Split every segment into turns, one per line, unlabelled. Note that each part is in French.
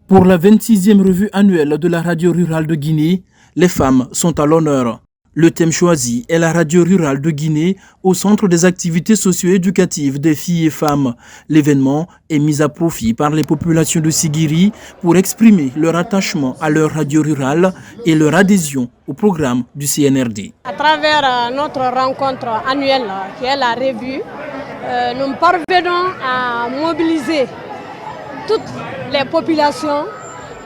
Pour la 26e revue annuelle de la radio rurale de Guinée, les femmes sont à l'honneur. Le thème choisi est la radio rurale de Guinée au centre des activités socio-éducatives des filles et femmes. L'événement est mis à profit par les populations de Sigiri pour exprimer leur attachement à leur radio rurale et leur adhésion au programme du CNRD.
À travers notre rencontre annuelle qui est la revue, nous parvenons à mobiliser toutes les populations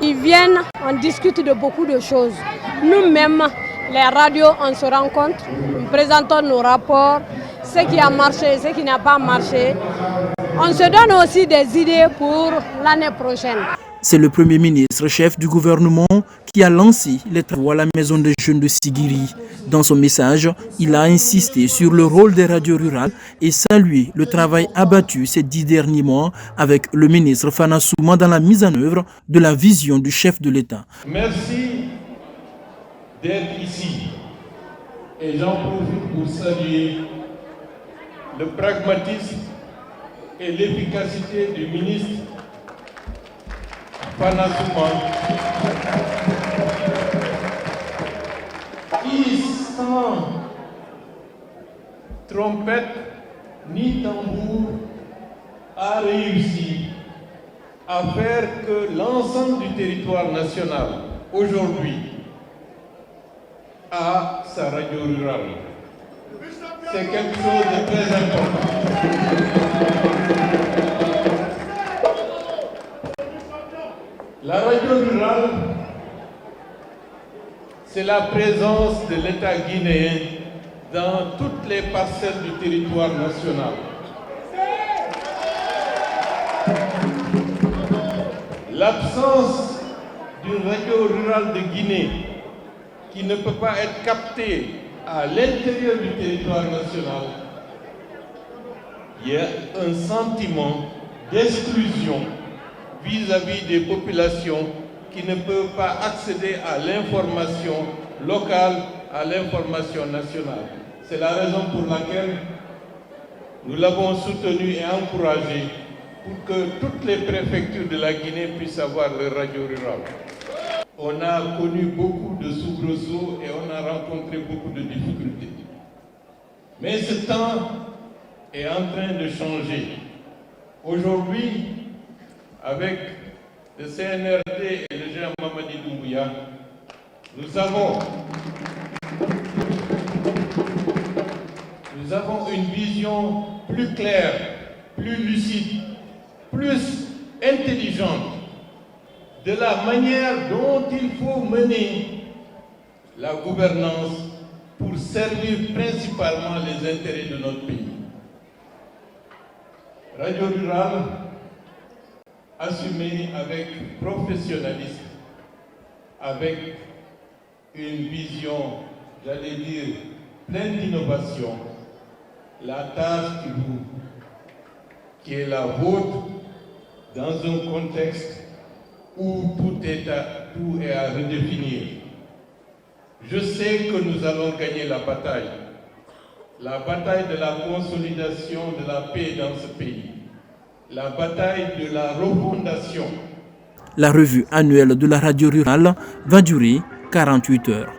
qui viennent, on discute de beaucoup de choses. Nous-mêmes, les radios, on se rencontre, nous présentons nos rapports, ce qui a marché, ce qui n'a pas marché. On se donne aussi des idées pour l'année prochaine.
C'est le Premier ministre, chef du gouvernement, qui a lancé les travaux à la Maison des jeunes de Sigiri. Dans son message, il a insisté sur le rôle des radios rurales et salué le travail abattu ces 10 derniers mois avec le ministre Fana Souma dans la mise en œuvre de la vision du chef de l'État.
Merci d'être ici et j'en profite pour saluer le pragmatisme et l'efficacité du ministre Fana Souma, qui sans trompette ni tambour a réussi à faire que l'ensemble du territoire national aujourd'hui a sa radio rurale. C'est quelque chose de très important. La radio rurale, c'est la présence de l'État guinéen dans toutes les parcelles du territoire national. L'absence d'une radio rurale de Guinée qui ne peut pas être captée à l'intérieur du territoire national, il y a un sentiment d'exclusion vis-à-vis des populations qui ne peuvent pas accéder à l'information locale, à l'information nationale. C'est la raison pour laquelle nous l'avons soutenu et encouragé pour que toutes les préfectures de la Guinée puissent avoir leur radio rurale. On a connu beaucoup de soubresauts et on a rencontré beaucoup de difficultés. Mais ce temps est en train de changer. Aujourd'hui, avec le CNRD et le général Mamadi Doumbouya, nous avons une vision plus claire, plus lucide, plus intelligente de la manière dont il faut mener la gouvernance pour servir principalement les intérêts de notre pays. Radio rurale, assumée avec professionnalisme, avec une vision, j'allais dire, pleine d'innovation, la tâche qui est la vôtre dans un contexte où tout est à redéfinir. Je sais que nous allons gagner la bataille de la consolidation de la paix dans ce pays, la bataille de la refondation.
La revue annuelle de la radio rurale va durer 48 heures.